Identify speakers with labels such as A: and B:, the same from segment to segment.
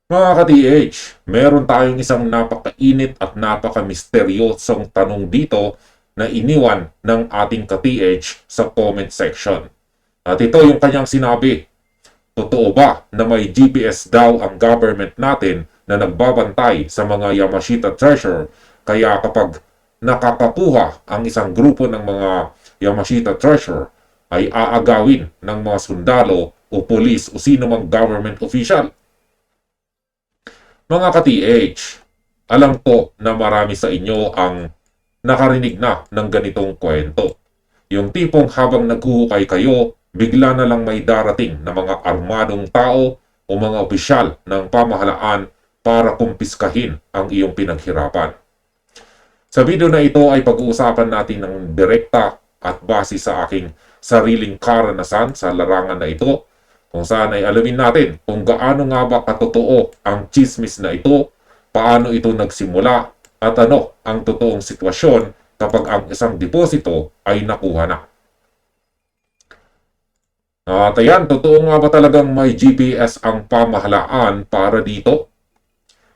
A: Mga ka-TH, meron tayong isang napakainit at napaka-misteryosong tanong dito na iniwan ng ating ka-TH sa comment section. At ito yung kanyang sinabi, totoo ba na may GPS daw ang government natin na nagbabantay sa mga Yamashita Treasure, kaya kapag nakakakuha ang isang grupo ng mga Yamashita Treasure ay aagawin ng mga sundalo o polis o sino mang government official? Mga ka-TH, alam ko na marami sa inyo ang nakarinig na ng ganitong kwento. Yung tipong habang naghuhukay kayo, bigla na lang may darating na mga armadong tao o mga opisyal ng pamahalaan para kumpiskahin ang iyong pinaghirapan. Sa video na ito ay pag-uusapan natin ng direkta at base sa aking sariling karanasan sa larangan na ito, kung saan ay alamin natin kung gaano nga ba katotoo ang chismis na ito, paano ito nagsimula, at ano ang totoong sitwasyon kapag ang isang deposito ay nakuha na. At ayan, totoo nga ba talagang may GPS ang pamahalaan para dito?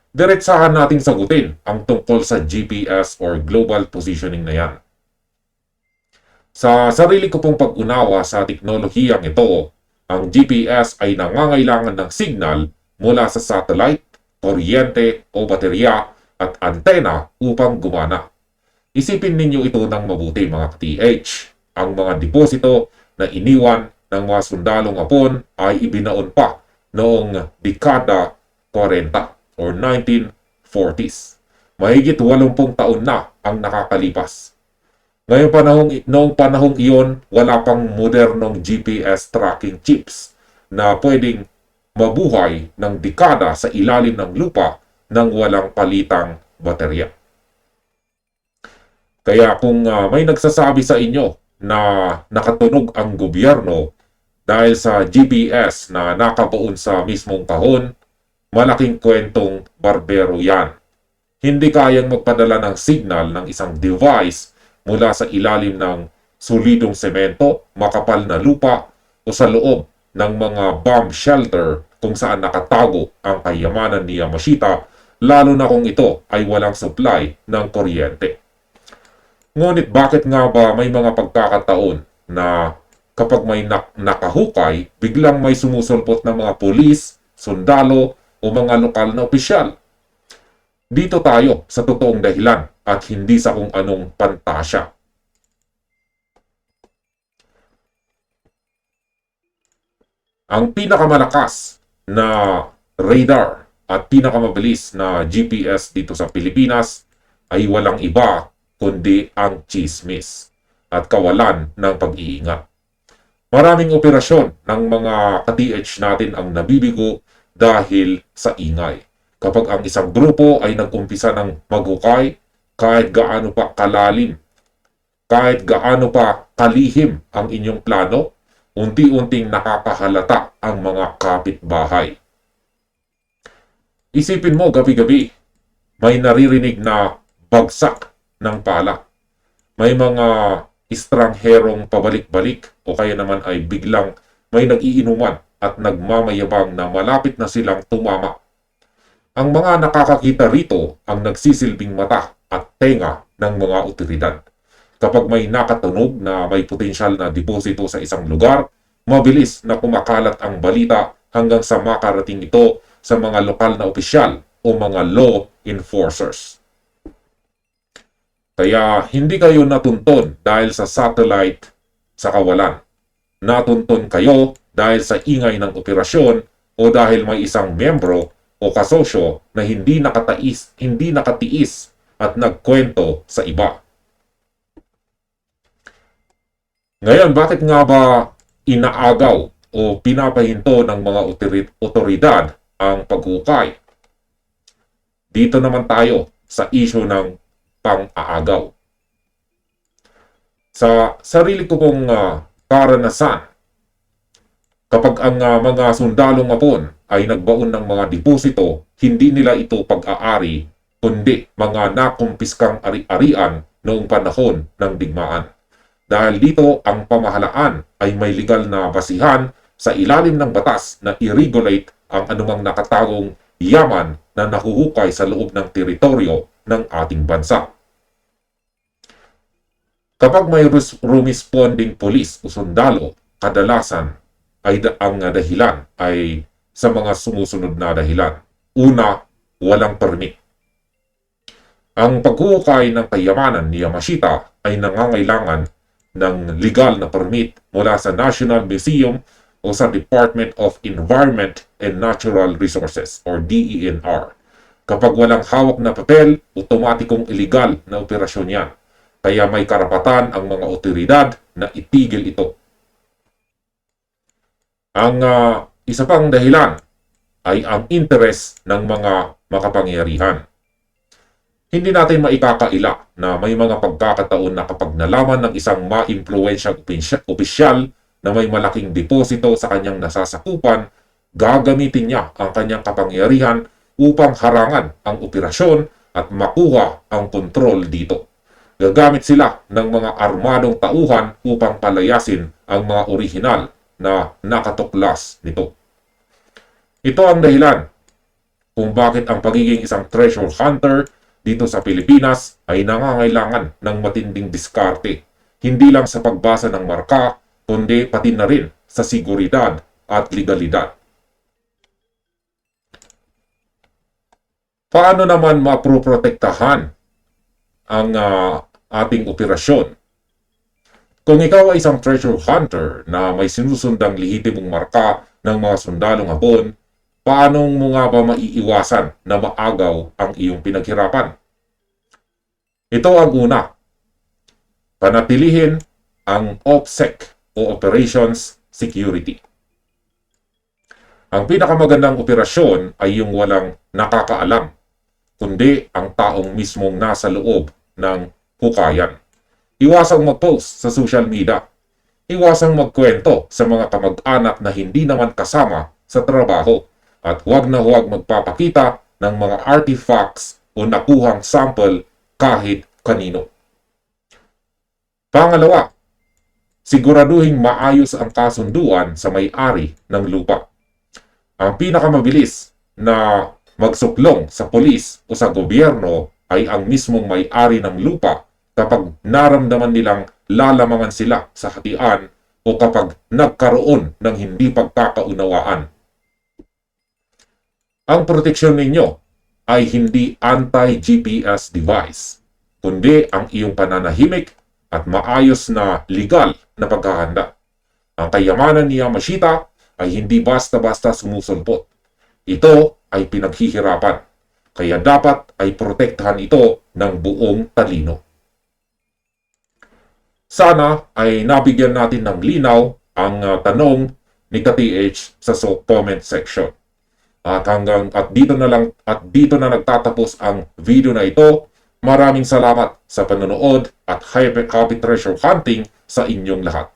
A: Diretsahan natin sagutin ang tungkol sa GPS or Global Positioning na yan. Sa sarili ko pong pag-unawa sa teknolohiyang ito, ang GPS ay nangangailangan ng signal mula sa satellite, kuryente o baterya at antena upang gumana. Isipin ninyo ito ng mabuti mga ka-TH. Ang mga deposito na iniwan ng mga sundalong Hapon ay ibinaon pa noong dekada 40 or 1940s. Mahigit 80 taon na ang nakakalipas. Noong panahong iyon, wala pang modernong GPS tracking chips na pwedeng mabuhay ng dekada sa ilalim ng lupa nang walang palitang baterya. Kaya kung may nagsasabi sa inyo na nakatunog ang gobyerno dahil sa GPS na nakabaon sa mismong kahon, malaking kwentong barbero yan. Hindi kayang magpadala ng signal ng isang device mula sa ilalim ng solidong semento, makapal na lupa o sa loob ng mga bomb shelter kung saan nakatago ang kayamanan ni Yamashita, lalo na kung ito ay walang supply ng kuryente. Ngunit bakit nga ba may mga pagkakataon na kapag may nakahukay, biglang may sumusulpot ng mga pulis, sundalo o mga lokal na opisyal? Dito tayo sa totoong dahilan at hindi sa kung anong pantasya. Ang pinakamalakas na radar at pinakamabilis na GPS dito sa Pilipinas ay walang iba kundi ang chismis at kawalan ng pag-iingat. Maraming operasyon ng mga ka-TH natin ang nabibigo dahil sa ingay. Kapag ang isang grupo ay nag-umpisa ng maghukay, kahit gaano pa kalalim, kahit gaano pa kalihim ang inyong plano, unti-unting nakakahalata ang mga kapitbahay. Isipin mo gabi-gabi, may naririnig na bagsak ng pala. May mga estrangherong pabalik-balik o kaya naman ay biglang may nag-iinuman at nagmamayabang na malapit na silang tumama. Ang mga nakakakita rito ang nagsisilbing mata at tenga ng mga otoridad. Kapag may nakatunog na may potensyal na deposito sa isang lugar, mabilis na kumakalat ang balita hanggang sa makarating ito sa mga lokal na opisyal o mga law enforcers. Kaya hindi kayo natuntun dahil sa satellite sa kawalan. Natuntun kayo dahil sa ingay ng operasyon o dahil may isang membro o kasosyo na hindi nakatiis at nagkwento sa iba. Ngayon, bakit nga ba inaagaw o pinapahinto ng mga otoridad ang paghukay? Dito naman tayo sa issue ng pang-aagaw. Sa sarili ko pong karanasan, kapag ang mga sundalong Hapon ay nagbaon ng mga deposito, hindi nila ito pag-aari, kundi mga nakumpiskang ari-arian noong panahon ng digmaan. Dahil dito, ang pamahalaan ay may legal na basihan sa ilalim ng batas na i-regulate ang anumang nakatagong yaman na nahuhukay sa loob ng teritoryo ng ating bansa. Kapag may responding police o sundalo, kadalasan ay ang dahilan ay sa mga sumusunod na dahilan. Una, walang permit. Ang paghuhukay ng kayamanan ni Yamashita ay nangangailangan ng legal na permit mula sa National Museum o sa Department of Environment and Natural Resources or DENR. Kapag walang hawak na papel, otomatikong illegal na operasyon yan. Kaya may karapatan ang mga otoridad na itigil ito. Ang isa pang dahilan ay ang interes ng mga makapangyarihan. Hindi natin maikakaila na may mga pagkakataon na kapag nalaman ng isang ma-impluwensyang opisyal na may malaking deposito sa kanyang nasasakupan, gagamitin niya ang kanyang kapangyarihan upang harangan ang operasyon at makuha ang kontrol dito. Gagamit sila ng mga armadong tauhan upang palayasin ang mga orihinal na nakatuklas nito. Ito ang dahilan kung bakit ang pagiging isang treasure hunter dito sa Pilipinas ay nangangailangan ng matinding diskarte, hindi lang sa pagbasa ng marka, kundi pati na rin sa seguridad at legalidad. Paano naman maproprotektahan ang ating operasyon? Kung ikaw ay isang treasure hunter na may sinusundang lehitimong marka ng mga sundalong Hapon, paano mo nga ba maiiwasan na maagaw ang iyong pinaghirapan? Ito ang una. Panatilihin ang OPSEC o Operations Security. Ang pinakamagandang operasyon ay yung walang nakakaalam, kundi ang taong mismong nasa loob ng hukayan. Iwasang mag-post sa social media. Iwasang magkwento sa mga kamag-anak na hindi naman kasama sa trabaho. At huwag na huwag magpapakita ng mga artifacts o nakuhang sample kahit kanino. Pangalawa, siguraduhing maayos ang kasunduan sa may-ari ng lupa. Ang pinakamabilis na magsuplong sa pulis o sa gobyerno ay ang mismong may-ari ng lupa kapag naramdaman nilang lalamangan sila sa hatian o kapag nagkaroon ng hindi pagkakaunawaan. Ang proteksyon ninyo ay hindi anti-GPS device, kundi ang iyong pananahimik at maayos na legal na paghahanda. Ang kayamanan ni Yamashita ay hindi basta-basta sumusulpot. Ito ay pinaghihirapan, kaya dapat ay protektahan ito ng buong talino. Sana ay nabigyan natin ng linaw ang tanong ni ka-TH sa comment section. At dito na nagtatapos ang video na ito. Maraming salamat sa panonood at happy treasure hunting sa inyong lahat.